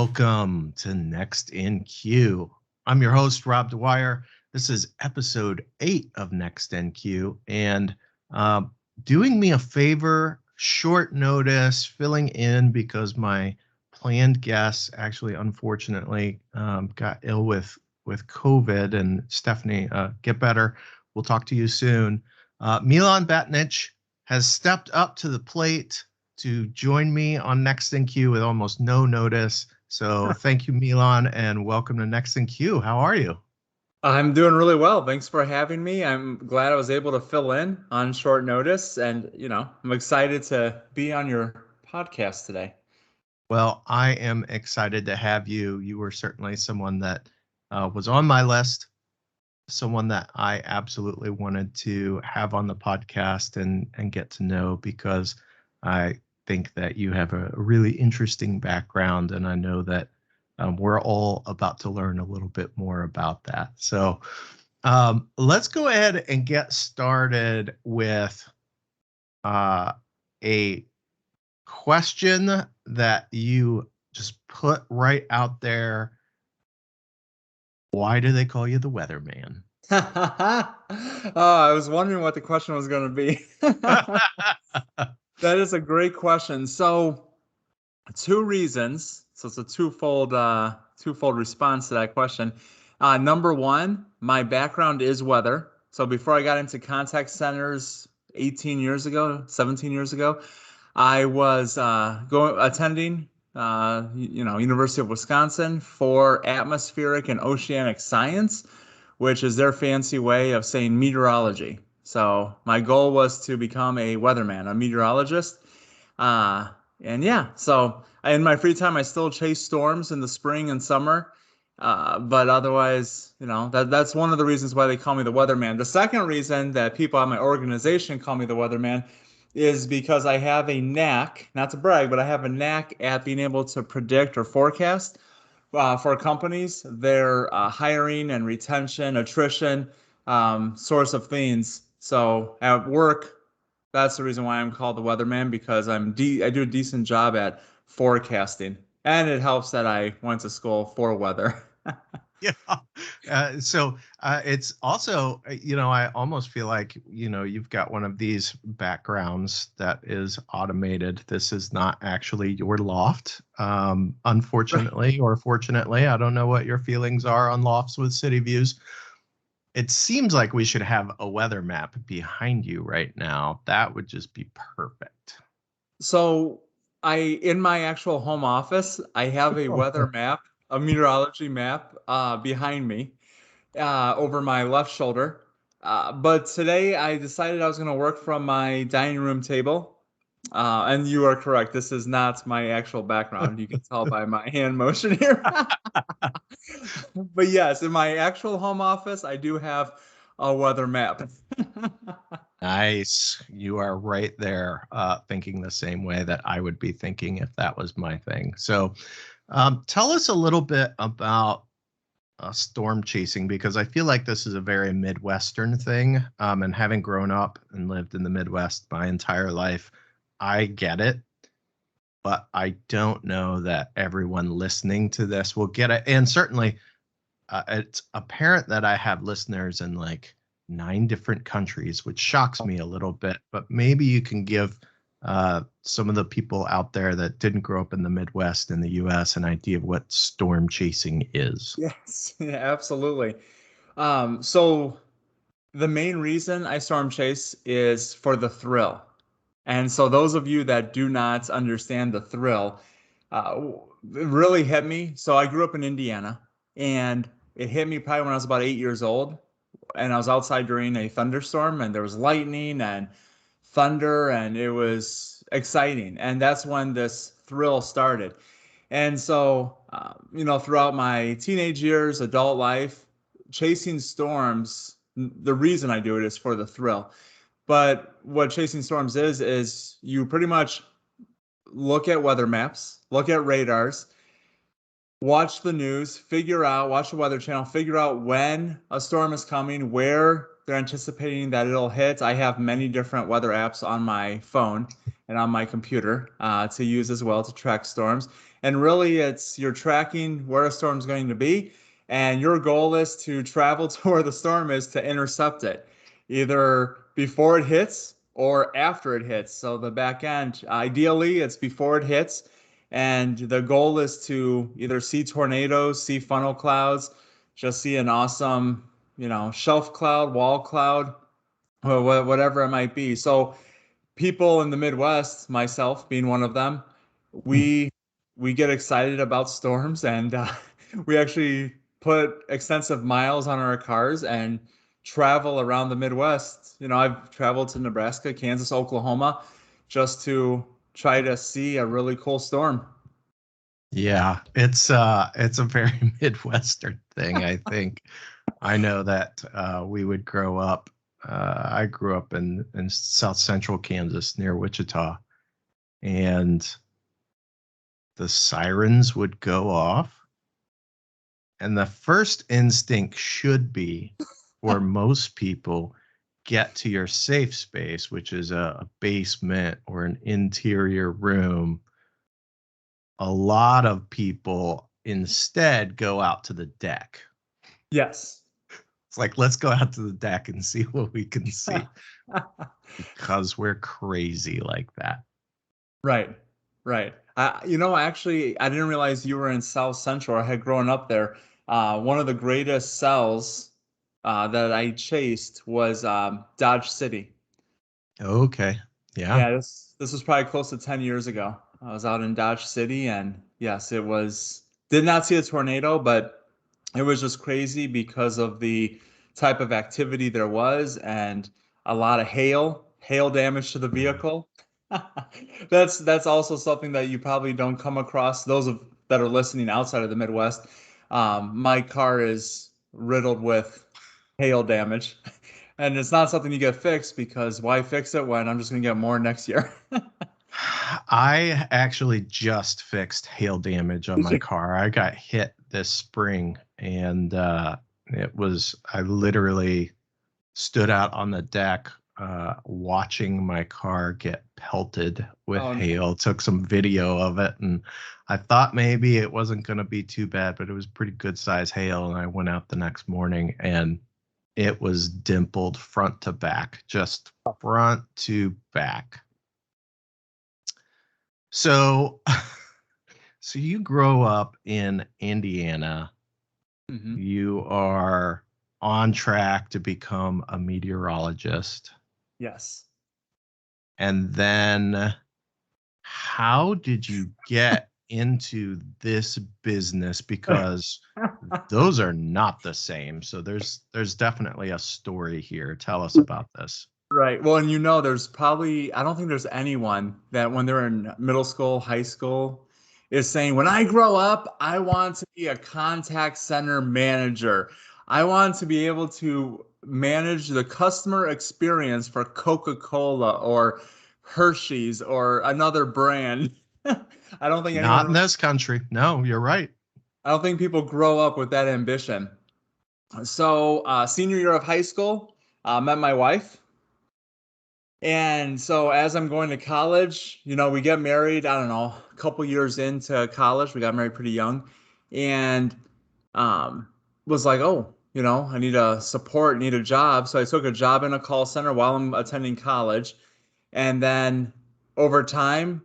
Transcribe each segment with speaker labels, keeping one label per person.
Speaker 1: Welcome to Next in Queue. I'm your host, Rob Dwyer. This is episode 8 of Next in Queue, and doing me a favor, short notice, filling in because my planned guest actually, unfortunately, got ill with COVID. And Stephanie, get better. We'll talk to you soon. Milan Batinich has stepped up to the plate to join me on Next in Queue with almost no notice. So thank you, Milan, and welcome to Next in Queue. How are you?
Speaker 2: I'm doing really well. Thanks for having me. I'm glad I was able to fill in on short notice, and I'm excited to be on your podcast today.
Speaker 1: Well, I am excited to have you. You were certainly someone that was on my list, someone that I absolutely wanted to have on the podcast and get to know, because I think that you have a really interesting background, and I know that we're all about to learn a little bit more about that. So let's go ahead and get started with a question that you just put right out there. Why do they call you the weatherman?
Speaker 2: I was wondering what the question was going to be. That is a great question. So, two reasons. So it's a twofold response to that question. Number one, my background is weather. So before I got into contact centers 17 years ago, I was attending University of Wisconsin for atmospheric and oceanic science, which is their fancy way of saying meteorology. So my goal was to become a weatherman, a meteorologist. And yeah, so in my free time, I still chase storms in the spring and summer. But otherwise, that's one of the reasons why they call me the weatherman. The second reason that people at my organization call me the weatherman is because I have a knack, not to brag, but I have a knack at being able to predict or forecast for companies, their hiring and retention, attrition, source of things. So at work, that's the reason why I'm called the weatherman, because I do a decent job at forecasting, and it helps that I went to school for weather.
Speaker 1: Yeah. So it's also, I almost feel like, you've got one of these backgrounds that is automated. This is not actually your loft, unfortunately, or fortunately. I don't know what your feelings are on lofts with city views. It seems like we should have a weather map behind you right now. That would just be perfect.
Speaker 2: So in my actual home office, I have a weather map, a meteorology map, behind me, over my left shoulder. But today I decided I was going to work from my dining room table. And you are correct. This is not my actual background. You can tell by my hand motion here. But yes, in my actual home office, I do have a weather map.
Speaker 1: Nice. You are right there, thinking the same way that I would be thinking if that was my thing. So tell us a little bit about storm chasing, because I feel like this is a very Midwestern thing. And having grown up and lived in the Midwest my entire life, I get it. But I don't know that everyone listening to this will get it. And certainly, it's apparent that I have listeners in like 9 different countries, which shocks me a little bit. But maybe you can give some of the people out there that didn't grow up in the Midwest in the U.S. an idea of what storm chasing is.
Speaker 2: Yes, yeah, absolutely. So the main reason I storm chase is for the thrill. And so those of you that do not understand the thrill, it really hit me. So I grew up in Indiana, and it hit me probably when I was about 8 years old. And I was outside during a thunderstorm, and there was lightning and thunder, and it was exciting. And that's when this thrill started. And so, throughout my teenage years, adult life, chasing storms, the reason I do it is for the thrill. But what chasing storms is you pretty much look at weather maps, look at radars, watch the news, watch the Weather Channel, figure out when a storm is coming, where they're anticipating that it'll hit. I have many different weather apps on my phone, and on my computer to use as well to track storms. And really, it's you're tracking where a storm's going to be, and your goal is to travel to where the storm is to intercept it, either before it hits or after it hits. So the back end, ideally, it's before it hits. And the goal is to either see tornadoes, see funnel clouds, just see an awesome, shelf cloud, wall cloud, or whatever it might be. So people in the Midwest, myself being one of them, we we get excited about storms, and we actually put extensive miles on our cars and travel around the Midwest. I've traveled to Nebraska, Kansas, Oklahoma, just to try to see a really cool storm.
Speaker 1: Yeah, it's a very Midwestern thing, I think. I know that we would grow up. I grew up in South Central Kansas near Wichita, and the sirens would go off, and the first instinct should be for most people, get to your safe space, which is a basement or an interior room. A lot of people instead go out to the deck.
Speaker 2: Yes.
Speaker 1: It's like, let's go out to the deck and see what we can see because we're crazy like that.
Speaker 2: Right, right. Actually, I didn't realize you were in South Central. I had grown up there. One of the greatest cells that I chased was Dodge City.
Speaker 1: Okay. Yeah.
Speaker 2: Yeah, this was probably close to 10 years ago. I was out in Dodge City, and yes, it was, did not see a tornado, but it was just crazy because of the type of activity there was and a lot of hail damage to the vehicle. That's also something that you probably don't come across. That are listening outside of the Midwest, my car is riddled with hail damage. And it's not something you get fixed because why fix it when I'm just going to get more next year?
Speaker 1: I actually just fixed hail damage on my car. I got hit this spring, and I literally stood out on the deck watching my car get pelted with
Speaker 2: Oh,
Speaker 1: hail. Took some video of it, and I thought maybe it wasn't going to be too bad, but it was pretty good size hail. And I went out the next morning, and it was dimpled front to back, just front to back. So, so you grow up in Indiana.
Speaker 2: hmm.
Speaker 1: You are on track to become a meteorologist.
Speaker 2: Yes.
Speaker 1: And then how did you get into this business? Because those are not the same. So there's definitely a story here. Tell us about this.
Speaker 2: Right. Well, and I don't think there's anyone that when they're in middle school, high school, is saying, when I grow up, I want to be a contact center manager. I want to be able to manage the customer experience for Coca-Cola or Hershey's or another brand. I don't think anyone
Speaker 1: Not in
Speaker 2: really,
Speaker 1: this country. No, you're right.
Speaker 2: I don't think people grow up with that ambition. So, senior year of high school, met my wife. And so as I'm going to college, we get married, I don't know, a couple years into college. We got married pretty young and um was like, oh, I need a support, need a job. So I took a job in a call center while I'm attending college. And then over time,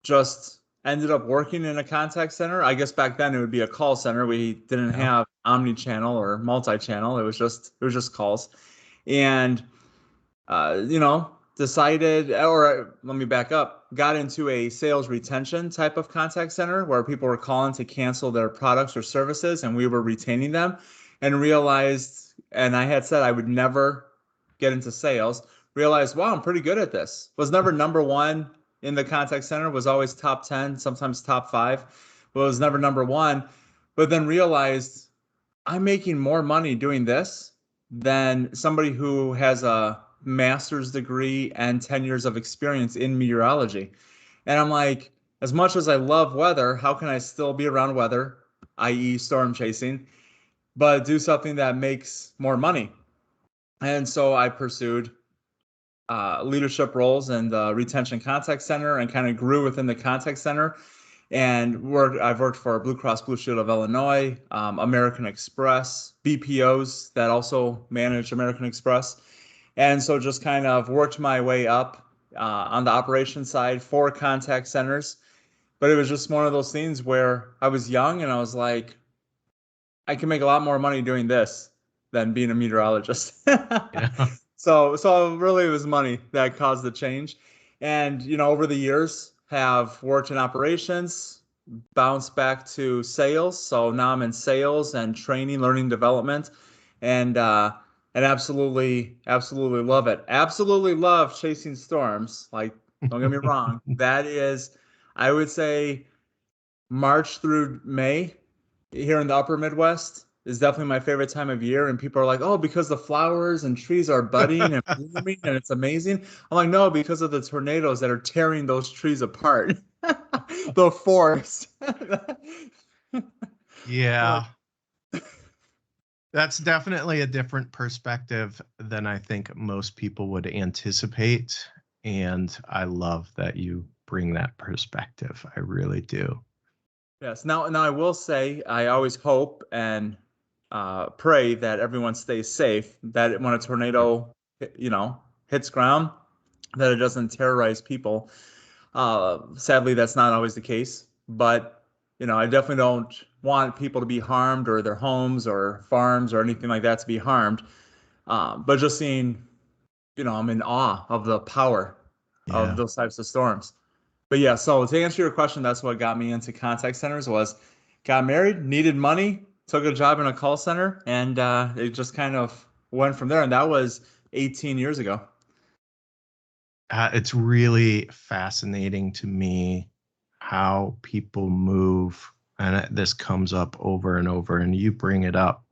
Speaker 2: just ended up working in a contact center. I guess back then it would be a call center. We didn't
Speaker 1: Yeah.
Speaker 2: have omni-channel or multi-channel. It was just calls. And decided, or let me back up, got into a sales retention type of contact center where people were calling to cancel their products or services and we were retaining them, and realized, and I had said I would never get into sales, realized, wow, I'm pretty good at this. Was never number one in the contact center, was always top 10, sometimes top five, but was never number one. But then realized I'm making more money doing this than somebody who has a master's degree and 10 years of experience in meteorology. And I'm like, as much as I love weather, how can I still be around weather, i.e., storm chasing, but do something that makes more money? And so I pursued leadership roles in the retention contact center and kind of grew within the contact center. And I've worked for Blue Cross Blue Shield of Illinois, American Express, BPOs that also manage American Express. And so just kind of worked my way up on the operation side for contact centers. But it was just one of those things where I was young and I was like, I can make a lot more money doing this than being a meteorologist.
Speaker 1: Yeah.
Speaker 2: So really it was money that caused the change. And, over the years have worked in operations, bounced back to sales. So now I'm in sales and training, learning development, and absolutely love it. Absolutely love chasing storms. Like, don't get me wrong. That is, I would say March through May here in the upper Midwest is definitely my favorite time of year. And people are like, oh, because the flowers and trees are budding and blooming and it's amazing. I'm like, no, because of the tornadoes that are tearing those trees apart. The forest.
Speaker 1: Yeah. That's definitely a different perspective than I think most people would anticipate. And I love that you bring that perspective. I really do.
Speaker 2: Yes. Now I will say I always hope and pray that everyone stays safe. That when a tornado, hits ground, that it doesn't terrorize people. Sadly, that's not always the case. But I definitely don't want people to be harmed or their homes or farms or anything like that to be harmed. But just seeing, I'm in awe of the power of
Speaker 1: Yeah.
Speaker 2: those types of storms. But yeah, so to answer your question, that's what got me into contact centers was got married, needed money, took a job in a call center, and it just kind of went from there. And that was 18 years ago.
Speaker 1: It's really fascinating to me how people move. And this comes up over and over, and you bring it up.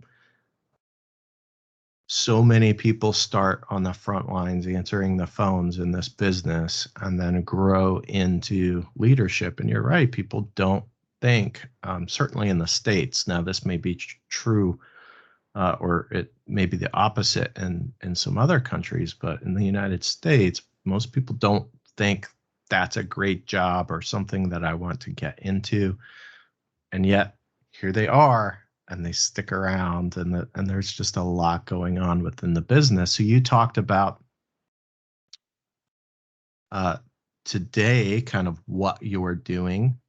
Speaker 1: So many people start on the front lines answering the phones in this business and then grow into leadership. And you're right, people don't think, certainly in the States. Now, this may be true, or it may be the opposite in some other countries, but in the United States, most people don't think that's a great job or something that I want to get into. And yet here they are, and they stick around, and there's just a lot going on within the business. So you talked about uh, today kind of what you're doing,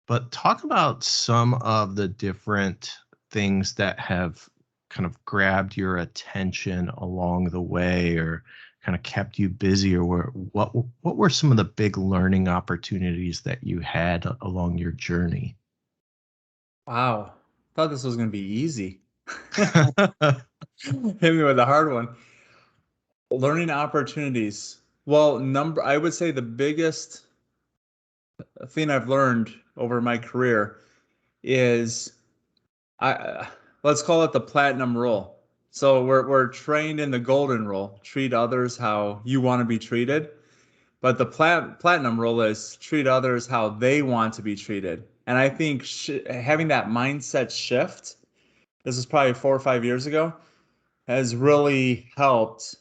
Speaker 1: but talk about some of the different things that have kind of grabbed your attention along the way, or kind of kept you busy, or what were some of the big learning opportunities that you had along your journey?
Speaker 2: Wow. Thought this was going to be easy. Hit me with a hard one. Learning opportunities. Well, I would say the biggest thing I've learned over my career is I let's call it the platinum rule. So we're trained in the golden rule, treat others how you want to be treated. But the platinum rule is treat others how they want to be treated. And I think having that mindset shift, this is probably 4 or 5 years ago, has really helped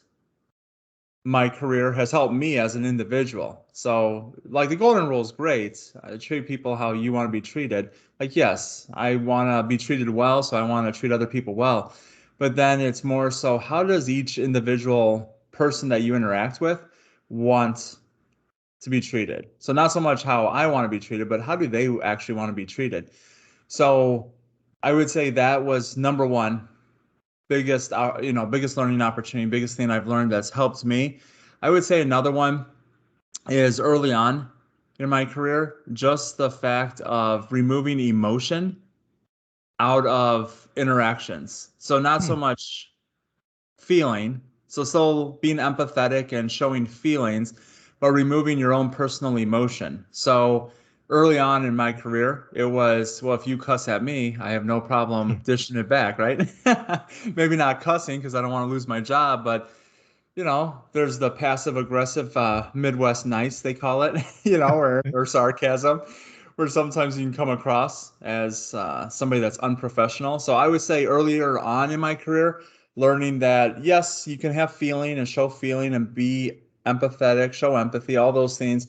Speaker 2: my career, has helped me as an individual. So, like the golden rule is great. Treat people how you want to be treated. Like, yes, I want to be treated well, so I want to treat other people well. But then it's more so, how does each individual person that you interact with want to be treated? So, not so much how I want to be treated, but how do they actually want to be treated? So, I would say that was number one biggest learning opportunity, biggest thing I've learned that's helped me. I would say another one is early on in my career, just the fact of removing emotion out of interactions. So not
Speaker 1: Hmm.
Speaker 2: so much feeling, so still being empathetic and showing feelings, but removing your own personal emotion. So early on in my career, it was, well, if you cuss at me, I have no problem dishing it back, right? Maybe not cussing because I don't want to lose my job, but there's the passive aggressive Midwest nice, they call it, or sarcasm, where sometimes you can come across as somebody that's unprofessional. So I would say earlier on in my career, learning that yes, you can have feeling and show feeling and be empathetic, show empathy, all those things,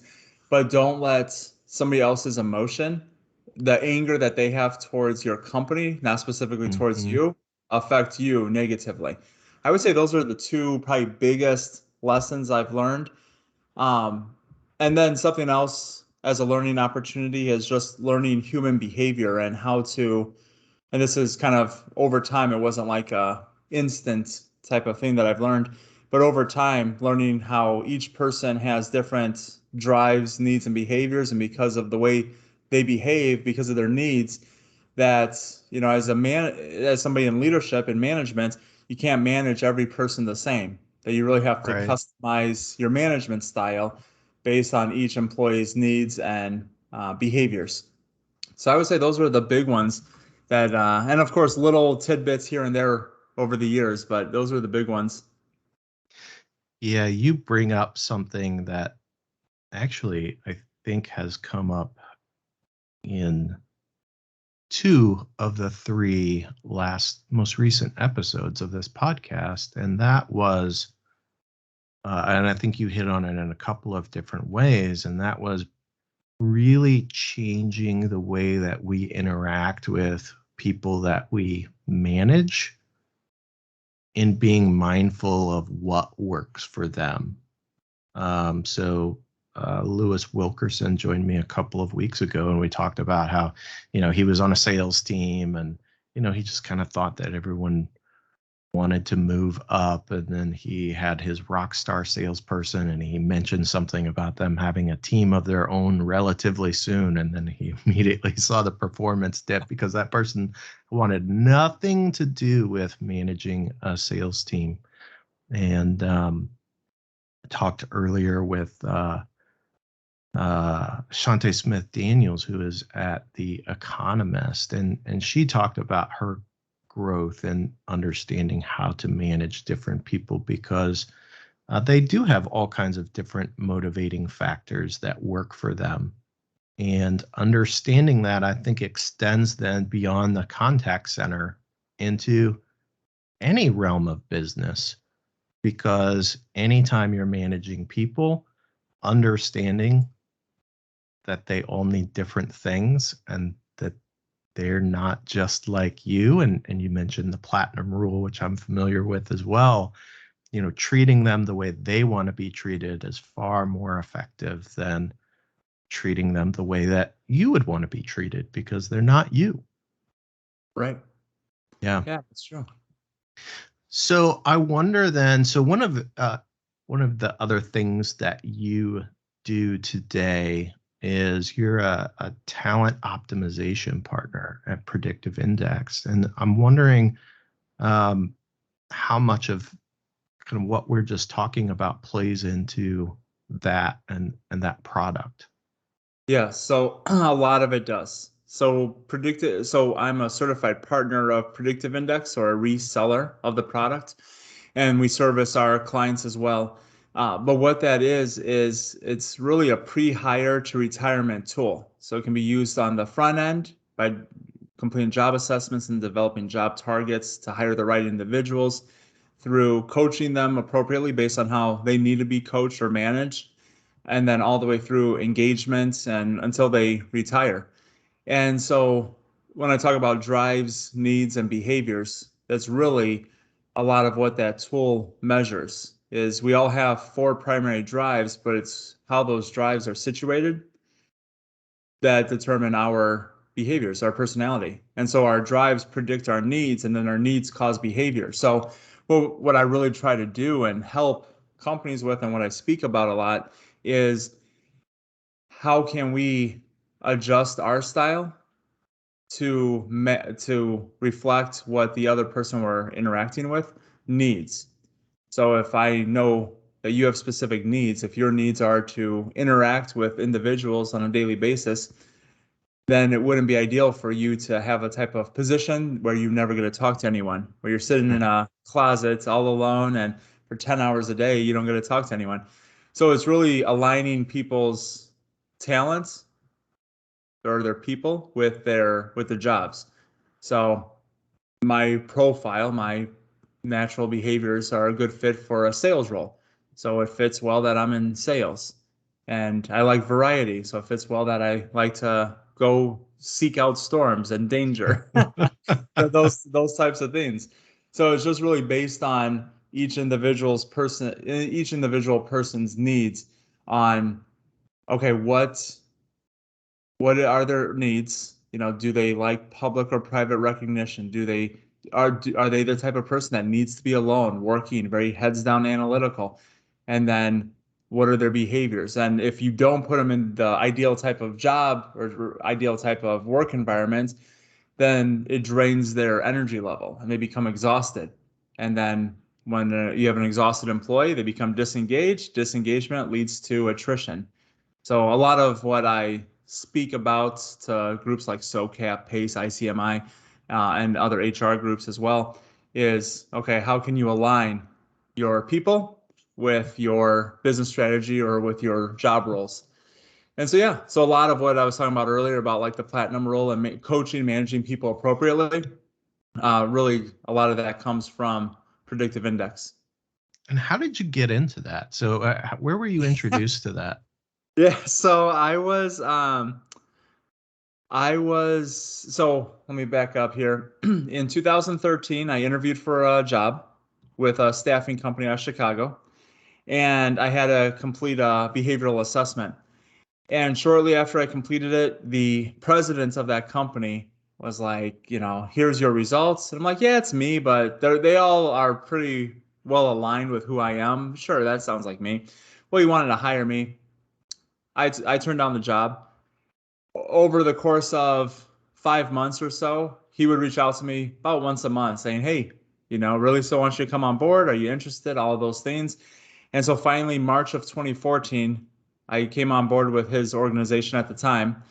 Speaker 2: but don't let somebody else's emotion, the anger that they have towards your company, not specifically towards
Speaker 1: Hmm.
Speaker 2: you, affect you negatively. I would say those are the two probably biggest lessons I've learned. Um, and then something else as a learning opportunity is just learning human behavior and how to, and this is kind of over time, it wasn't like a instant type of thing that I've learned, but over time, learning how each person has different drives, needs, and behaviors, and because of the way they behave, because of their needs, that, you know, as somebody in leadership and management, you can't manage every person the same. That you really have to
Speaker 1: Right.
Speaker 2: customize your management style based on each employee's needs and behaviors. So I would say those were the big ones that, and of course, little tidbits here and there over the years, but those were the big ones.
Speaker 1: Yeah, you bring up something that actually I think has come up in two of the three most recent episodes of this podcast, and that was, and I think you hit on it in a couple of different ways, and that was really changing the way that we interact with people that we manage and being mindful of what works for them. So Lewis Wilkerson joined me a couple of weeks ago, and we talked about how, he was on a sales team, and he just kind of thought that everyone wanted to move up, and then he had his rock star salesperson, and he mentioned something about them having a team of their own relatively soon, and then he immediately saw the performance dip because that person wanted nothing to do with managing a sales team. And talked earlier with Shante Smith Daniels, who is at The Economist, and she talked about her growth and understanding how to manage different people because they do have all kinds of different motivating factors that work for them. And understanding that, I think, extends then beyond the contact center into any realm of business because anytime you're managing people, understanding that they all need different things and that they're not just like you. And you mentioned the platinum rule, which I'm familiar with as well. Treating them the way they want to be treated is far more effective than treating them the way that you would want to be treated because they're not you.
Speaker 2: Right.
Speaker 1: Yeah.
Speaker 2: Yeah, that's true.
Speaker 1: So I wonder then. So one of the other things that you do today is you're a talent optimization partner at Predictive Index, and I'm wondering um, how much of kind of what we're just talking about plays into that and that product.
Speaker 2: Yeah, so a lot of it does. So I'm a certified partner of Predictive Index or a reseller of the product, and we service our clients as well. But what that is it's really a pre-hire to retirement tool. So it can be used on the front end by completing job assessments and developing job targets to hire the right individuals through coaching them appropriately based on how they need to be coached or managed, and then all the way through engagement and until they retire. And so when I talk about drives, needs, and behaviors, that's really a lot of what that tool measures is we all have four primary drives, but it's how those drives are situated that determine our behaviors, our personality. And so our drives predict our needs, and then our needs cause behavior. So, well, what I really try to do and help companies with, and what I speak about a lot, is how can we adjust our style to reflect what the other person we're interacting with needs. So if I know that you have specific needs, if your needs are to interact with individuals on a daily basis, then it wouldn't be ideal for you to have a type of position where you're never going to talk to anyone, where you're sitting in a closet all alone and for 10 hours a day, you don't get to talk to anyone. So it's really aligning people's talents or their people with their jobs. So my profile, my natural behaviors are a good fit for a sales role. So it fits well that I'm in sales. And I like variety. So it fits well that I like to go seek out storms and danger. Those types of things. So it's just really based on each individual person's needs on, okay, what are their needs? You know, do they like public or private recognition? Are they the type of person that needs to be alone, working, very heads down analytical? And then what are their behaviors? And if you don't put them in the ideal type of job or ideal type of work environment, then it drains their energy level and they become exhausted. And then when you have an exhausted employee, they become disengaged. Disengagement leads to attrition. So a lot of what I speak about to groups like SOCAP, PACE, ICMI, and other HR groups as well is, okay, how can you align your people with your business strategy or with your job roles? And so, yeah, so a lot of what I was talking about earlier about like the platinum role and coaching, managing people appropriately, really a lot of that comes from Predictive Index.
Speaker 1: And how did you get into that? So where were you introduced to that?
Speaker 2: Yeah, so so let me back up here. In 2013, I interviewed for a job with a staffing company out of Chicago, and I had to complete a behavioral assessment. And shortly after I completed it, the president of that company was like, here's your results. And I'm like, yeah, it's me, but they all are pretty well aligned with who I am. Sure, that sounds like me. Well, he wanted to hire me. I turned down the job. Over the course of 5 months or so, he would reach out to me about once a month saying, hey, really still want you to come on board. Are you interested? All of those things. And so finally, March of 2014, I came on board with his organization at the time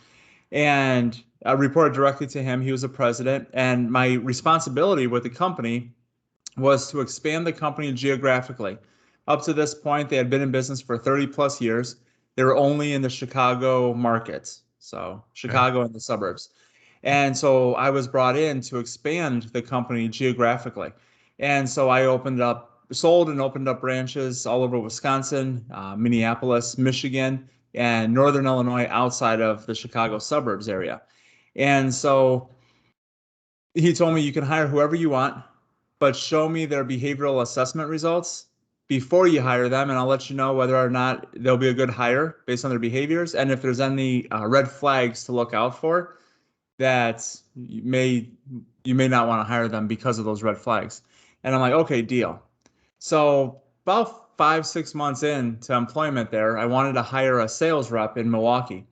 Speaker 2: and I reported directly to him. He was the president. And my responsibility with the company was to expand the company geographically. Up to this point, they had been in business for 30 plus years. They were only in the Chicago market, so
Speaker 1: Okay.
Speaker 2: Chicago and the suburbs. And so I was brought in to expand the company geographically. And so I sold and opened up branches all over Wisconsin, Minneapolis, Michigan, and Northern Illinois outside of the Chicago suburbs area. And so he told me you can hire whoever you want, but show me their behavioral assessment results before you hire them, and I'll let you know whether or not they'll be a good hire based on their behaviors, and if there's any red flags to look out for that you may not want to hire them because of those red flags. And I'm like, okay, deal. So about 5, 6 months into employment there, I wanted to hire a sales rep in Milwaukee.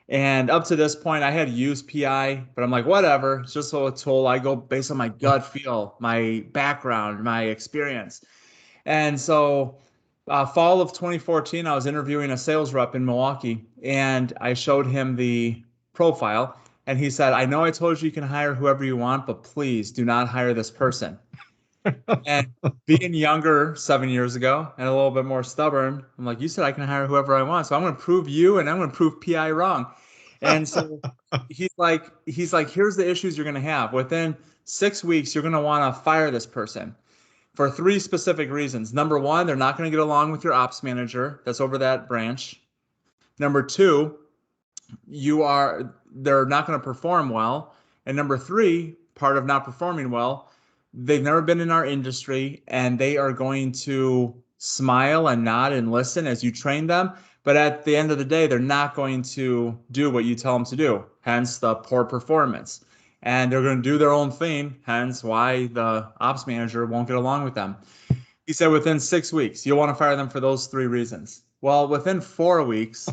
Speaker 2: And up to this point, I had used PI, but I'm like, whatever. It's just a tool. I go based on my gut feel, my background, my experience. And so, fall of 2014, I was interviewing a sales rep in Milwaukee, and I showed him the profile. And he said, I know I told you you can hire whoever you want, but please do not hire this person. And being younger 7 years ago and a little bit more stubborn, I'm like, you said I can hire whoever I want. So I'm going to prove you and I'm going to prove PI wrong. And so he's like, here's the issues you're going to have. Within 6 weeks, you're going to want to fire this person for three specific reasons. Number one, they're not going to get along with your ops manager that's over that branch. Number two, they're not going to perform well. And number three, part of not performing well, they've never been in our industry and they are going to smile and nod and listen as you train them. But at the end of the day, they're not going to do what you tell them to do, hence the poor performance. And they're going to do their own thing, hence why the ops manager won't get along with them. He said within 6 weeks, you'll want to fire them for those three reasons. Well, within 4 weeks,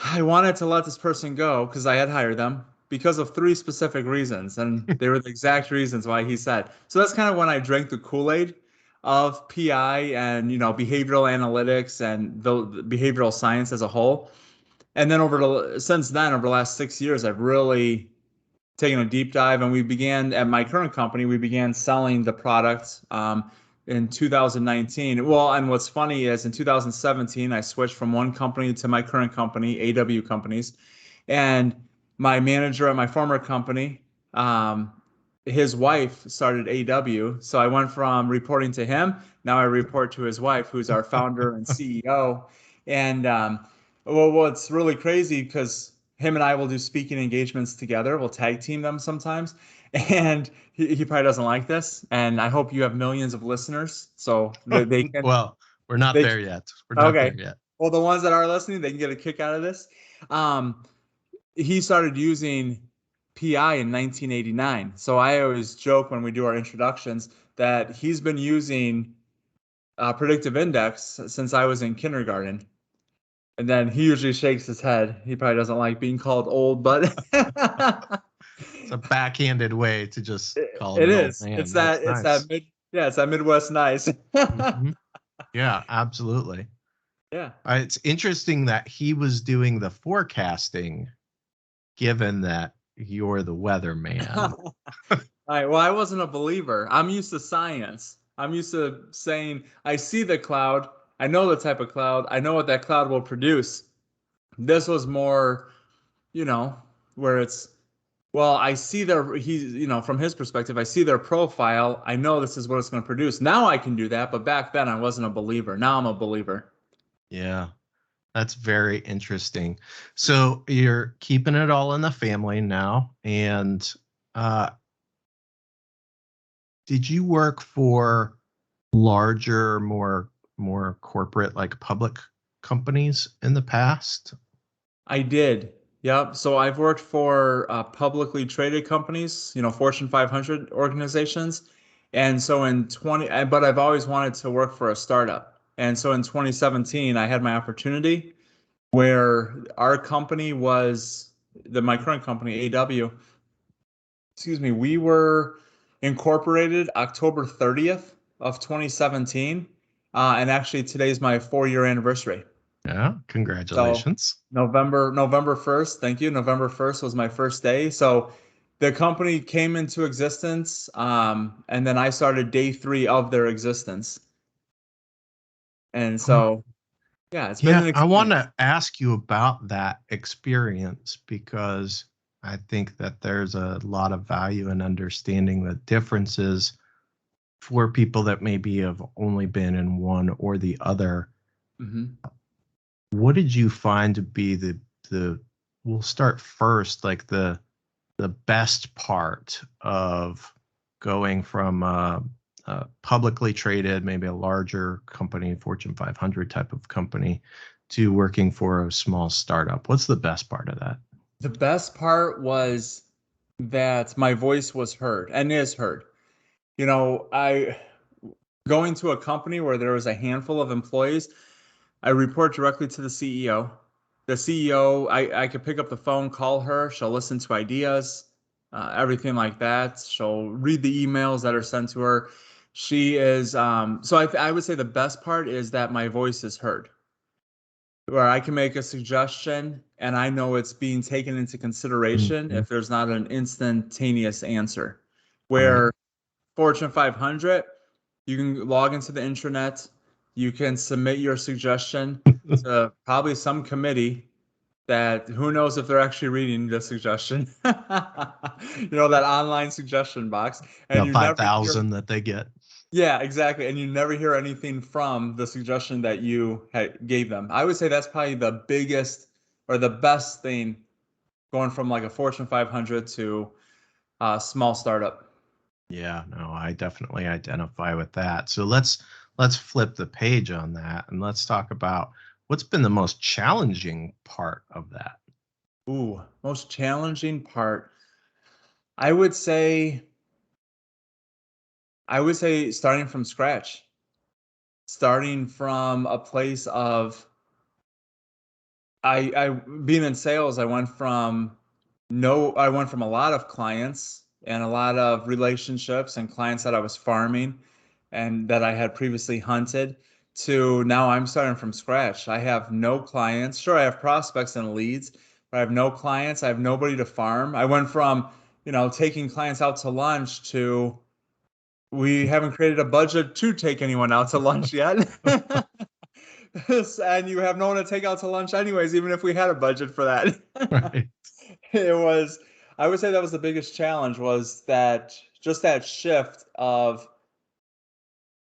Speaker 2: I wanted to let this person go because I had hired them because of three specific reasons. And they were the exact reasons why he said. So that's kind of when I drank the Kool-Aid of PI and, behavioral analytics and the behavioral science as a whole. And then since then, over the last 6 years, I've really taken a deep dive. And we began at my current company, we began selling the product in 2019. Well, and what's funny is in 2017, I switched from one company to my current company, AW Companies. And my manager at my former company, his wife started AW. So I went from reporting to him. Now I report to his wife, who's our founder and CEO. And well, it's really crazy because him and I will do speaking engagements together. We'll tag team them sometimes. And he probably doesn't like this. And I hope you have millions of listeners so that they can,
Speaker 1: Well, we're not
Speaker 2: they,
Speaker 1: there yet. We're not
Speaker 2: okay.
Speaker 1: there yet.
Speaker 2: Well, the ones that are listening, they can get a kick out of this. Um, he started using PI in 1989. So I always joke when we do our introductions that he's been using Predictive Index since I was in kindergarten. And then he usually shakes his head. He probably doesn't like being called old, but
Speaker 1: It's a backhanded way to just call him
Speaker 2: it
Speaker 1: an old
Speaker 2: is.
Speaker 1: man. That's
Speaker 2: It's that
Speaker 1: nice.
Speaker 2: yeah, it's that Midwest nice.
Speaker 1: Mhm. Yeah, absolutely.
Speaker 2: Yeah.
Speaker 1: It's interesting that he was doing the forecasting, given that you're the weatherman.
Speaker 2: All right. Well, I wasn't a believer. I'm used to science. I'm used to saying, I see the cloud. I know the type of cloud. I know what that cloud will produce. This was more, you know, where it's, well, I see their, from his perspective, I see their profile. I know this is what it's going to produce. Now I can do that. But back then I wasn't a believer. Now I'm a believer.
Speaker 1: Yeah, that's very interesting. So you're keeping it all in the family now. And uh, did you work for larger, more corporate, like public companies in the past?
Speaker 2: I did. Yep. So I've worked for publicly traded companies, Fortune 500 organizations. And so but I've always wanted to work for a startup. And so in 2017, I had my opportunity where our company my current company, AW, excuse me, we were incorporated October 30th of 2017. And actually today's my 4-year anniversary.
Speaker 1: Yeah,
Speaker 2: So
Speaker 1: congratulations.
Speaker 2: November 1st, thank you. November 1st was my first day. So the company came into existence, and then I started day 3 of their existence. And so, yeah, it's been
Speaker 1: Yeah,
Speaker 2: an
Speaker 1: I want
Speaker 2: experience.
Speaker 1: to ask you about that experience because I think that there's a lot of value in understanding the differences for people that maybe have only been in one or the other.
Speaker 2: Hmm.
Speaker 1: What did you find to be the we'll start first, like the best part of going from a publicly traded, maybe a larger company, Fortune 500 type of company, to working for a small startup? What's the best part of that?
Speaker 2: The best part was that my voice was heard and is heard. I going to a company where there was a handful of employees, I report directly to the CEO. The CEO, I could pick up the phone, call her. She'll listen to ideas, everything like that. She'll read the emails that are sent to her. She is, so I would say the best part is that my voice is heard, where I can make a suggestion and I know it's being taken into consideration
Speaker 1: Mhm.
Speaker 2: if there's not an instantaneous answer.
Speaker 1: Right.
Speaker 2: Where Fortune 500, you can log into the intranet, you can submit your suggestion to probably some committee that who knows if they're actually reading the suggestion. That online suggestion box, and
Speaker 1: The
Speaker 2: you never hear,
Speaker 1: 5,000 that they get.
Speaker 2: yeah, exactly, and you never hear anything from the suggestion that you gave them. I would say that's probably the biggest or the best thing going from like a Fortune 500 to a small startup.
Speaker 1: Yeah, no, I definitely identify with that. So let's flip the page on that and let's talk about what's been the most challenging part of that.
Speaker 2: Ooh, most challenging part. I would say I would say starting from scratch. Starting from a place of I being in sales, I went from a lot of clients and a lot of relationships and clients that I was farming and that I had previously hunted to now I'm starting from scratch. I have no clients. Sure, I have prospects and leads, but I have no clients. I have nobody to farm. I went from, taking clients out to lunch to we haven't created a budget to take anyone out to lunch yet. And you have no one to take out to lunch anyways, even if we had a budget for that.
Speaker 1: Right.
Speaker 2: It was, I would say that was the biggest challenge was that just that shift of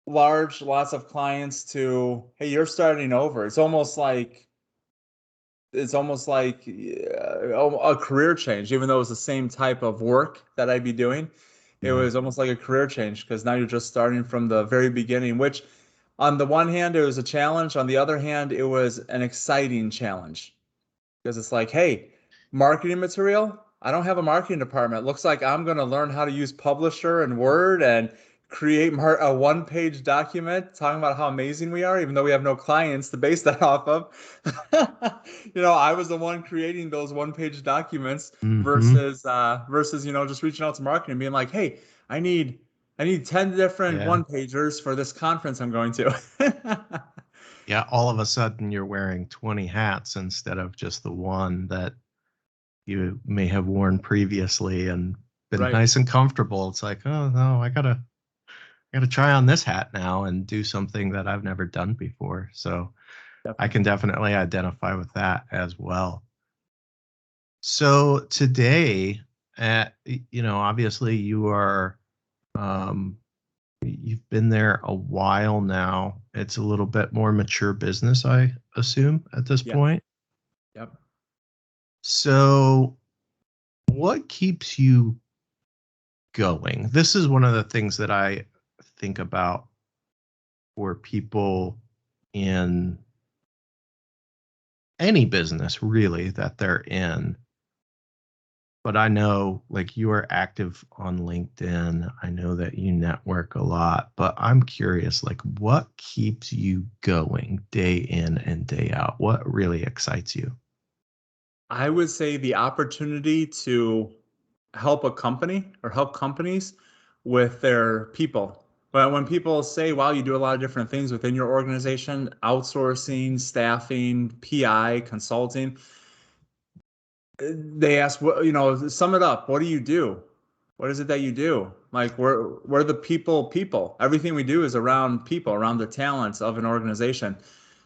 Speaker 2: lots of clients to, hey, you're starting over. It's almost like a career change, even though it was the same type of work that I'd be doing. It
Speaker 1: Yeah.
Speaker 2: was almost like a career change because now you're just starting from the very beginning, which on the one hand, it was a challenge. On the other hand, it was an exciting challenge because it's like, hey, marketing material. I don't have a marketing department. Looks like I'm going to learn how to use Publisher and Word and create a one-page document talking about how amazing we are, even though we have no clients to base that off of. I was the one creating those one-page documents
Speaker 1: Mm-hmm.
Speaker 2: versus just reaching out to marketing and being like, hey, I need 10 different
Speaker 1: Yeah.
Speaker 2: one-pagers for this conference I'm going to.
Speaker 1: Yeah. All of a sudden you're wearing 20 hats instead of just the one that you may have worn previously and been
Speaker 2: Right.
Speaker 1: nice and comfortable. It's like, oh no, I gotta try on this hat now and do something that I've never done before. So I
Speaker 2: Definitely.
Speaker 1: can definitely identify with that as well. So today, obviously um, you've been there a while now. It's a little bit more mature business, I assume, at this
Speaker 2: Yeah.
Speaker 1: point.
Speaker 2: Yep.
Speaker 1: So what keeps you going? This is one of the things that I think about for people in any business really that they're in. But I know like you are active on LinkedIn. I know that you network a lot, but I'm curious, like what keeps you going day in and day out? What really excites you?
Speaker 2: I would say the opportunity to help a company or help companies with their people. But when people say, wow, you do a lot of different things within your organization, outsourcing, staffing, PI, consulting, they ask, sum it up. What do you do? What is it that you do? Like we're the people. Everything we do is around people, around the talents of an organization.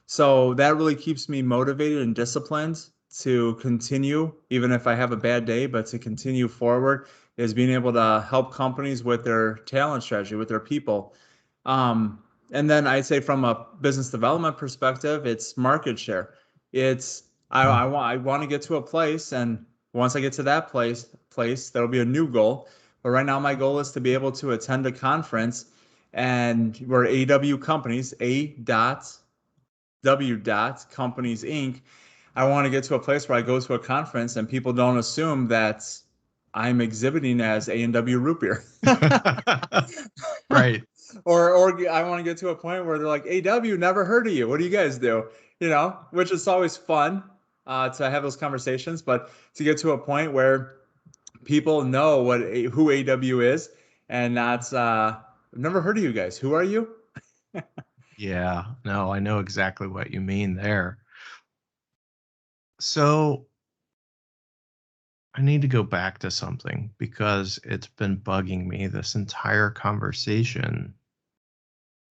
Speaker 2: So that really keeps me motivated and disciplined to continue, even if I have a bad day, but to continue forward is being able to help companies with their talent strategy, with their people. Um, and then I'd say from a business development perspective, it's market share. It's
Speaker 1: Mm.
Speaker 2: I want to get to a place, and once I get to that place, there'll be a new goal. But right now, my goal is to be able to attend a conference, and we're AW companies, A.W. Companies Inc. I want to get to a place where I go to a conference and people don't assume that I'm exhibiting as A&W root beer.
Speaker 1: Right.
Speaker 2: Or I want to get to a point where they're like, AW, never heard of you. What do you guys do? Which is always fun to have those conversations, but to get to a point where people know who AW is and that's I've never heard of you guys. Who are you?
Speaker 1: Yeah, no, I know exactly what you mean there. So I need to go back to something because it's been bugging me this entire conversation.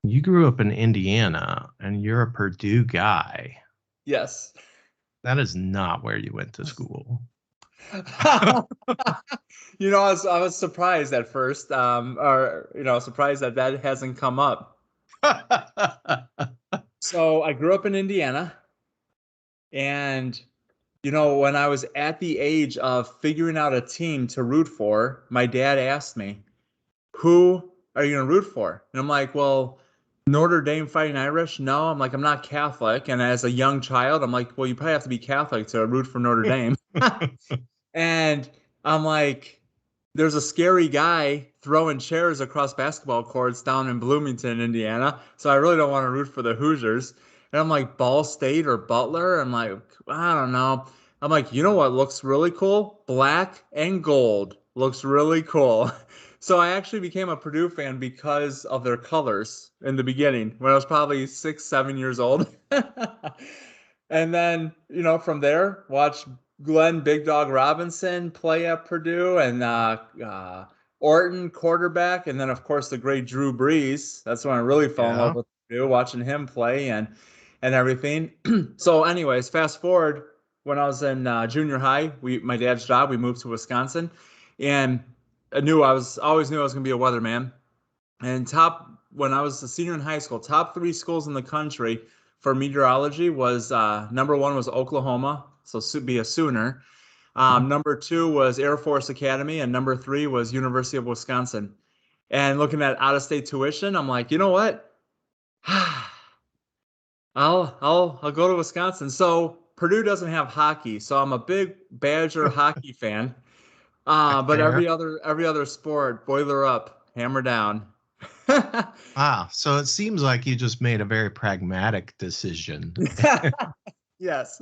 Speaker 1: You grew up in Indiana and you're a Purdue guy.
Speaker 2: Yes.
Speaker 1: That is not where you went to school.
Speaker 2: I was surprised at first, or surprised that that hasn't come up. So I grew up in Indiana, and when I was at the age of figuring out a team to root for, my dad asked me, "Who are you gonna root for?" And I'm like, "Well, Notre Dame Fighting Irish." No, I'm like, I'm not Catholic. And as a young child, I'm like, well, you probably have to be Catholic to root for Notre Dame. And I'm like, there's a scary guy throwing chairs across basketball courts down in Bloomington, Indiana. So I really don't want to root for the Hoosiers. And I'm like, Ball State or Butler? I'm like, I don't know. I'm like, you know what looks really cool? Black and gold looks really cool. So I actually became a Purdue fan because of their colors in the beginning when I was probably 6, 7 years old. And then, from there, watch Glenn Big Dog Robinson play at Purdue and Orton quarterback, and then of course the great Drew Brees. That's when I really fell in love
Speaker 1: Yeah.
Speaker 2: with Purdue, watching him play and everything. So, anyways, fast forward when I was in junior high, my dad's job, we moved to Wisconsin, and always knew I was going to be a weatherman. And when I was a senior in high school, top three schools in the country for meteorology was number one was Oklahoma, so be a Sooner. Number two was Air Force Academy, and number three was University of Wisconsin. And looking at out-of-state tuition, I'm like, you know what? I'll go to Wisconsin. So Purdue doesn't have hockey, so I'm a big Badger hockey fan. But
Speaker 1: Fair.
Speaker 2: every other sport, boiler up, hammer down.
Speaker 1: So it seems like you just made a very pragmatic decision.
Speaker 2: Yes.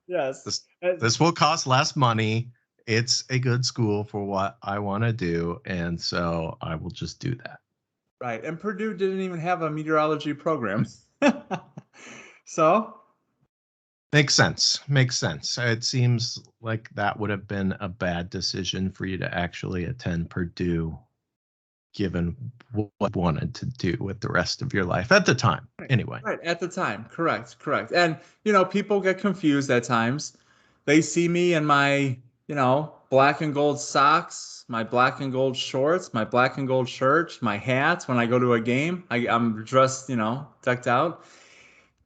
Speaker 2: Yes.
Speaker 1: This will cost less money. It's a good school for what I want to do, and so I will just do that.
Speaker 2: Right. And Purdue didn't even have a meteorology program. So
Speaker 1: Makes sense. Makes sense. It seems like that would have been a bad decision for you to actually attend Purdue, given what you wanted to do with the rest of your life at the time. Anyway.
Speaker 2: Right, at the time. Correct. And, people get confused at times. They see me in my, black and gold socks, my black and gold shorts, my black and gold shirt, my hat. When I go to a game, I'm dressed, decked out.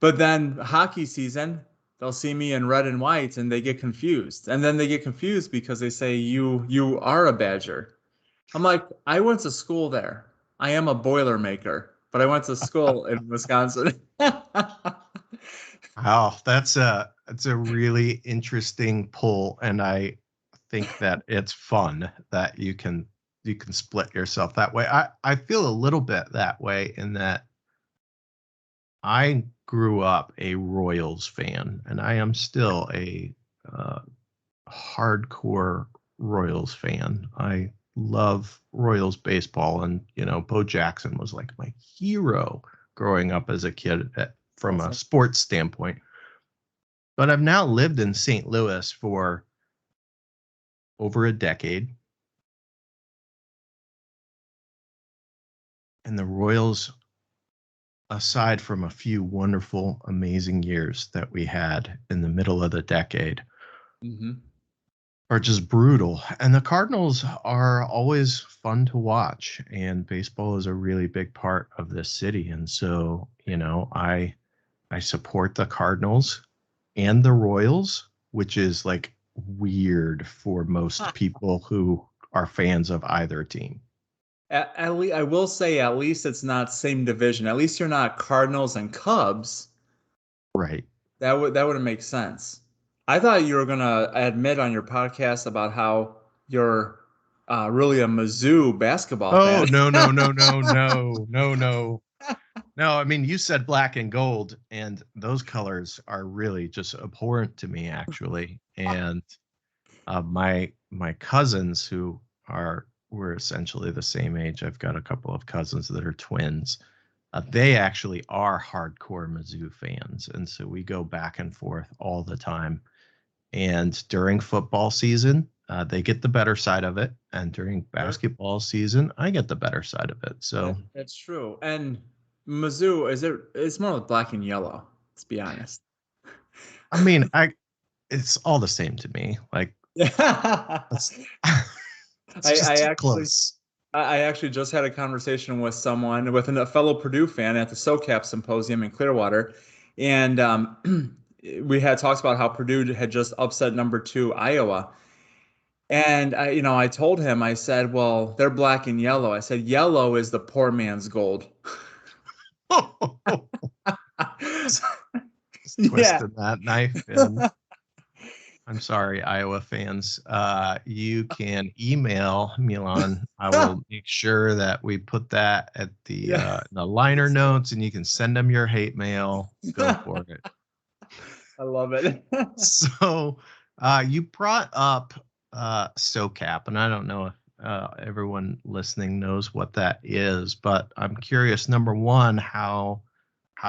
Speaker 2: But then hockey season, they'll see me in red and white and they get confused. And then they get confused because they say, you are a Badger. I'm like, I went to school there. I am a Boilermaker, but I went to school in Wisconsin.
Speaker 1: Oh, that's a really interesting pull, and I think that it's fun that you can split yourself that way. I feel a little bit that way in that I grew up a Royals fan, and I am still a hardcore Royals fan. I love Royals baseball, and Bo Jackson was like my hero growing up as a kid from a sports standpoint. But I've now lived in St. Louis for over a decade, and the Royals, aside from a few wonderful, amazing years that we had in the middle of the decade, are just brutal. And the Cardinals are always fun to watch, and baseball is a really big part of this city. And so, I support the Cardinals and the Royals, which is like weird for most people who are fans of either team.
Speaker 2: At least I will say, at least it's not same division. At least you're not Cardinals and Cubs.
Speaker 1: Right.
Speaker 2: That wouldn't make sense. I thought you were gonna admit on your podcast about how you're really a Mizzou basketball
Speaker 1: Oh,
Speaker 2: fan.
Speaker 1: no, no, no, no, no, no, no. No, I mean, you said black and gold, and those colors are really just abhorrent to me, actually. And my cousins who were essentially the same age. I've got a couple of cousins that are twins. They actually are hardcore Mizzou fans, and so we go back and forth all the time. And during football season, they get the better side of it, and during basketball season, I get the better side of it. So
Speaker 2: that's true. And Mizzou, it's more like black and yellow, let's be honest.
Speaker 1: I mean, it's all the same to me. Like, it's just too close.
Speaker 2: I actually just had a conversation with a fellow Purdue fan at the SOCAP symposium in Clearwater, and we had talks about how Purdue had just upset number 2 Iowa. And I told him, I said, well, they're black and yellow. I said, yellow is the poor man's gold.
Speaker 1: Just twisting that knife in. I'm sorry, Iowa fans. You can email Milan. I will make sure that we put that at the liner notes, and you can send them your hate mail. Go for it.
Speaker 2: I love it.
Speaker 1: So you brought up SOCAP, and I don't know if everyone listening knows what that is, but I'm curious, number one, how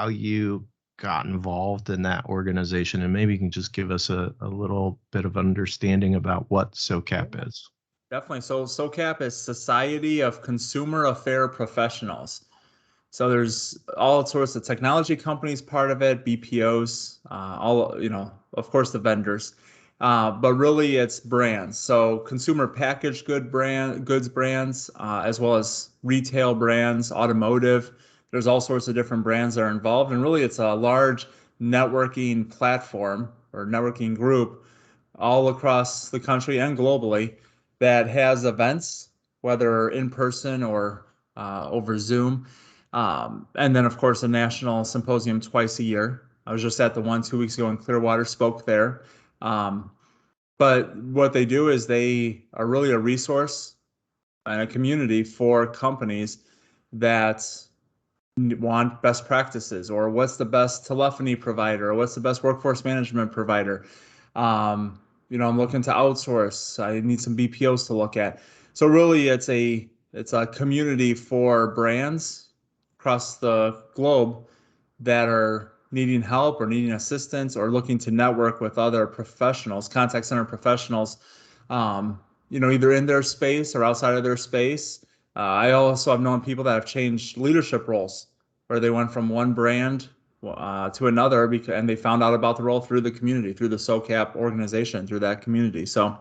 Speaker 1: you got involved in that organization, and maybe you can just give us a little bit of understanding about what SOCAP is.
Speaker 2: Definitely. So SOCAP is Society of Consumer Affair Professionals. So there's all sorts of technology companies part of it, BPOs, of course, the vendors. But really it's brands. So consumer packaged goods brands, as well as retail brands, automotive. There's all sorts of different brands that are involved. And really it's a large networking platform or networking group all across the country and globally that has events, whether in person or over Zoom. And then, of course, a national symposium twice a year. I was just at the one 2 weeks ago in Clearwater, spoke there. Um, but what they do is they are really a resource and a community for companies that want best practices, or what's the best telephony provider, or what's the best workforce management provider. I'm looking to outsource. I need some BPOs to look at. So really, it's a community for brands across the globe that are needing help or needing assistance or looking to network with other professionals, contact center professionals, either in their space or outside of their space. I also have known people that have changed leadership roles where they went from one brand to another and they found out about the role through the community, through the SOCAP organization, through that community. So,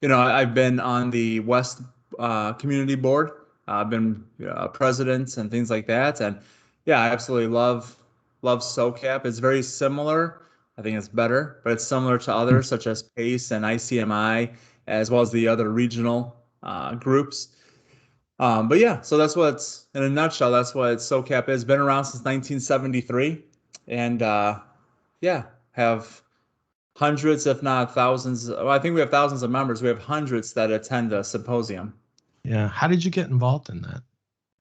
Speaker 2: I've been on the West community board. I've been president and things like that. And yeah, I absolutely love SOCAP. It's very similar. I think it's better, but it's similar to others such as PACE and ICMI, as well as the other regional groups. But yeah, so that's what's in a nutshell. That's what SOCAP is. Been around since 1973, and yeah, have hundreds, if not thousands. Well, I think we have thousands of members. We have hundreds that attend the symposium.
Speaker 1: Yeah. How did you get involved in that?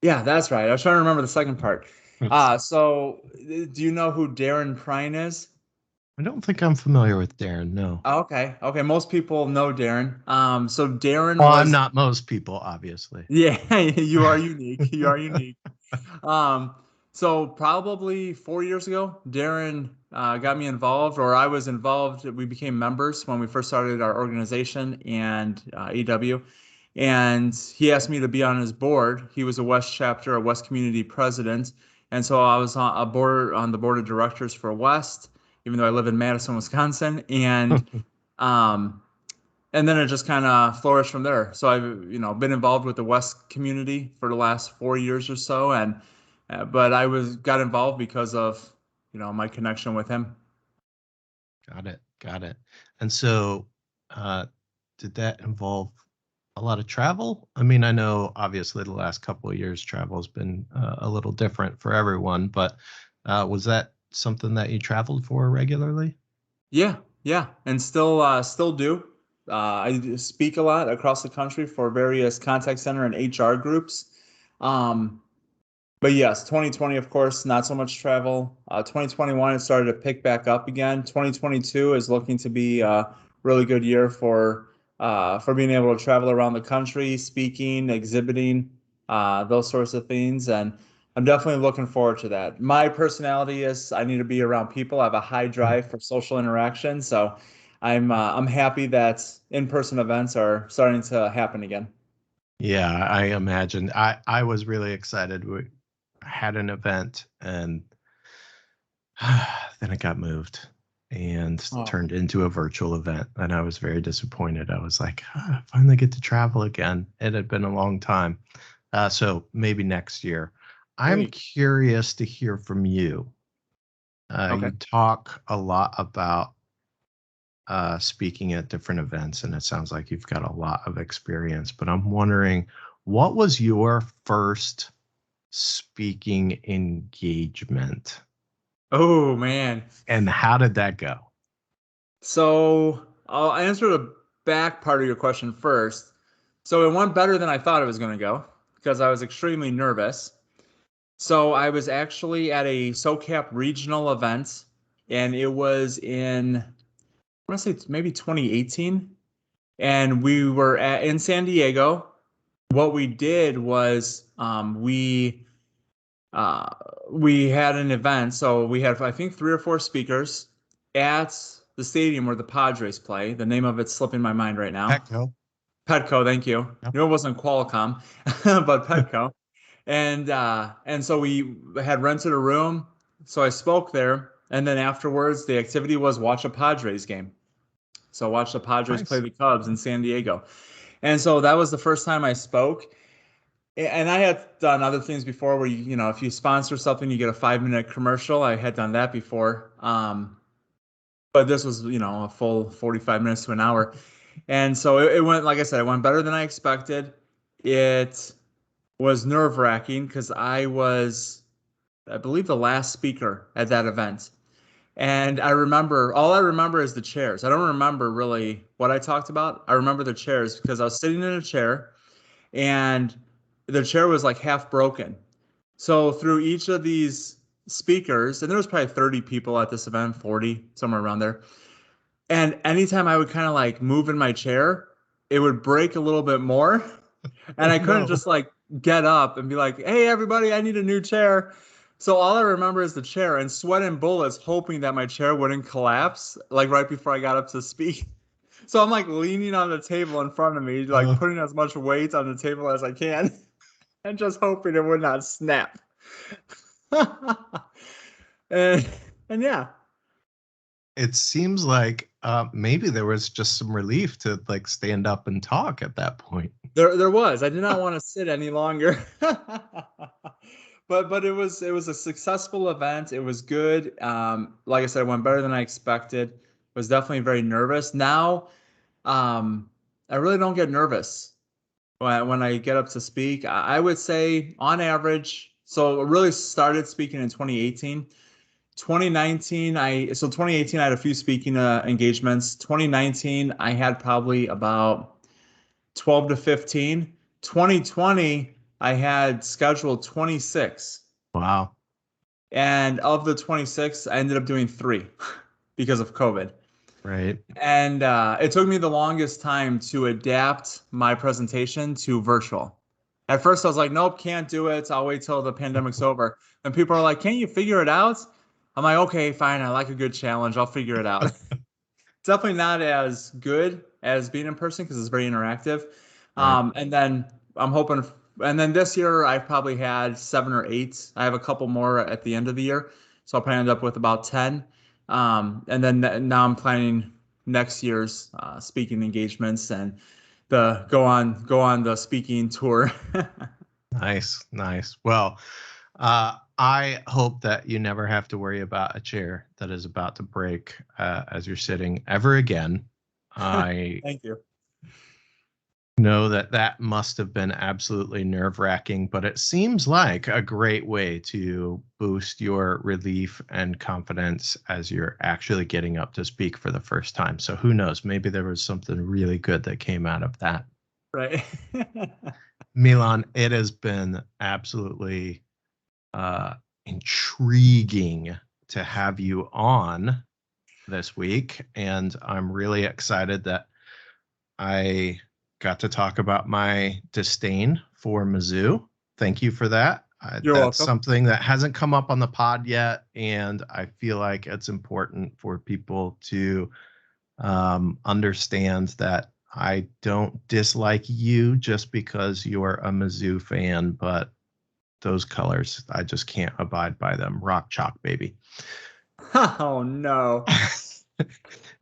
Speaker 2: Yeah, that's right. I was trying to remember the second part.
Speaker 1: It's-
Speaker 2: So do you know who Darren Prine is?
Speaker 1: I don't think I'm familiar with Darren. No.
Speaker 2: Oh, okay. Okay. Most people know Darren. So Darren
Speaker 1: Well, I'm
Speaker 2: was,
Speaker 1: not most people, obviously.
Speaker 2: yeah, you are unique. You are unique. Um, so probably 4 years ago, Darren got me involved, or I was involved. We became members when we first started our organization and EW. And he asked me to be on his board. He was a West chapter, a West community president. And so I was on the board of directors for West, even though I live in Madison, Wisconsin. Um, and then it just kind of flourished from there. So I've been involved with the West community for the last 4 years or so, and but I got involved because of my connection with him.
Speaker 1: Got it. And so, did that involve a lot of travel? I mean, I know obviously the last couple of years travel has been a little different for everyone, but was that something that you traveled for regularly?
Speaker 2: Yeah, and still do. I speak a lot across the country for various contact center and HR groups. Um, But yes, 2020, of course, not so much travel. 2021, it started to pick back up again. 2022 is looking to be a really good year for being able to travel around the country, speaking, exhibiting, those sorts of things. And I'm definitely looking forward to that. My personality is I need to be around people. I have a high drive for social interaction, so I'm happy that in-person events are starting to happen again.
Speaker 1: Yeah, I imagine. I was really excited. We had an event and then it got moved and
Speaker 2: Oh,
Speaker 1: turned into a virtual event. And I was very disappointed. I was like, I finally get to travel again. It had been a long time. So maybe next year. I'm
Speaker 2: great.
Speaker 1: curious to hear from you.
Speaker 2: Okay.
Speaker 1: You talk a lot about speaking at different events, and it sounds like you've got a lot of experience. But I'm wondering, what was your first speaking engagement,
Speaker 2: Oh man.
Speaker 1: and how did that go?
Speaker 2: So I'll answer the back part of your question first. So it went better than I thought it was going to go because I was extremely nervous. So I was actually at a SOCAP regional event, and it was I want to say it's maybe 2018, and we were in San Diego. What we did was uh, we had an event. So we had, I think, 3 or 4 speakers at the stadium where the Padres play. The name of it's slipping my mind right now.
Speaker 1: Petco.
Speaker 2: Petco, thank you.
Speaker 1: Yep.
Speaker 2: It wasn't Qualcomm, but Petco. And so we had rented a room. So I spoke there, and then afterwards, the activity was watch a Padres game. So I watched the Padres play
Speaker 1: Nice.
Speaker 2: the Cubs in San Diego. And so that was the first time I spoke. And I had done other things before where you know, if you sponsor something, you get a 5-minute commercial. I had done that before. But this was, you know, a full 45 minutes to an hour. And so it went, like I said, it went better than I expected. It was nerve-wracking because I was, I believe, the last speaker at that event. And all I remember is the chairs. I don't remember really what I talked about. I remember the chairs because I was sitting in a chair and the chair was like half broken. So through each of these speakers, and there was probably 30 people at this event, 40, somewhere around there. And anytime I would kind of like move in my chair, it would break a little bit more. And
Speaker 1: Oh,
Speaker 2: I couldn't
Speaker 1: no.
Speaker 2: just like get up and be like, hey, everybody, I need a new chair. So all I remember is the chair and sweating bullets, hoping that my chair wouldn't collapse, like right before I got up to speak. So I'm like leaning on the table in front of me, like
Speaker 1: Uh,
Speaker 2: putting as much weight on the table as I can and just hoping it would not snap. and, and yeah,
Speaker 1: it seems like maybe there was just some relief to like stand up and talk at that point.
Speaker 2: there was. I did not want to sit any longer. But it was a successful event. It was good. Like I said, it went better than I expected. Was definitely very nervous. Now, I really don't get nervous when I get up to speak. I would say on average, so I really started speaking in 2018. 2019, 2018 I had a few speaking engagements. 2019 I had probably about 12 to 15. 2020 I had scheduled 26.
Speaker 1: Wow.
Speaker 2: And of the 26, I ended up doing 3 because of COVID.
Speaker 1: Right.
Speaker 2: And it took me the longest time to adapt my presentation to virtual. At first, I was like, nope, can't do it. I'll wait till the pandemic's over. And people are like, can't you figure it out? I'm like, okay, fine. I like a good challenge. I'll figure it out. Definitely not as good as being in person because it's very interactive.
Speaker 1: Right.
Speaker 2: And then I'm hoping, and then this year I've probably had 7 or 8. I have a couple more at the end of the year, so I'll probably end up with about 10. And then now I'm planning next year's speaking engagements and the go on the speaking tour.
Speaker 1: Nice. Nice. Well, I hope that you never have to worry about a chair that is about to break as you're sitting ever again. I
Speaker 2: Thank you.
Speaker 1: know that that must have been absolutely nerve-wracking, but it seems like a great way to boost your relief and confidence as you're actually getting up to speak for the first time. So who knows? Maybe there was something really good that came out of that.
Speaker 2: Right.
Speaker 1: Milan, it has been absolutely intriguing to have you on this week, and I'm really excited that I got to talk about my disdain for Mizzou. Thank you for that.
Speaker 2: You're
Speaker 1: That's
Speaker 2: welcome.
Speaker 1: something that hasn't come up on the pod yet, and I feel like it's important for people to understand that I don't dislike you just because you're a Mizzou fan, but those colors, I just can't abide by them. Rock chalk, baby.
Speaker 2: Oh no.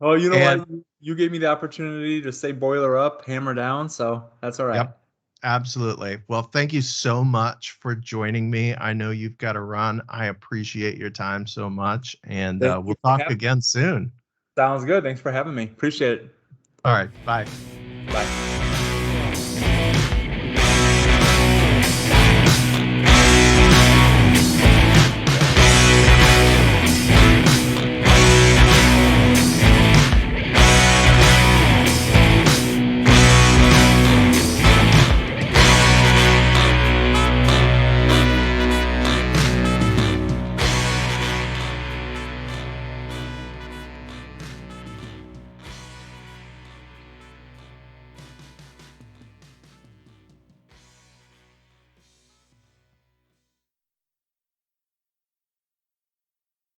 Speaker 2: Oh, you know
Speaker 1: And
Speaker 2: what? You gave me the opportunity to say boiler up, hammer down, so that's all right.
Speaker 1: yep, absolutely. Well, thank you so much for joining me. I know you've got to run. I appreciate your time so much, and
Speaker 2: Thank you
Speaker 1: we'll
Speaker 2: for
Speaker 1: talk
Speaker 2: having me.
Speaker 1: again soon.
Speaker 2: Sounds good. Thanks for having me. Appreciate it.
Speaker 1: All right, bye.
Speaker 2: Bye.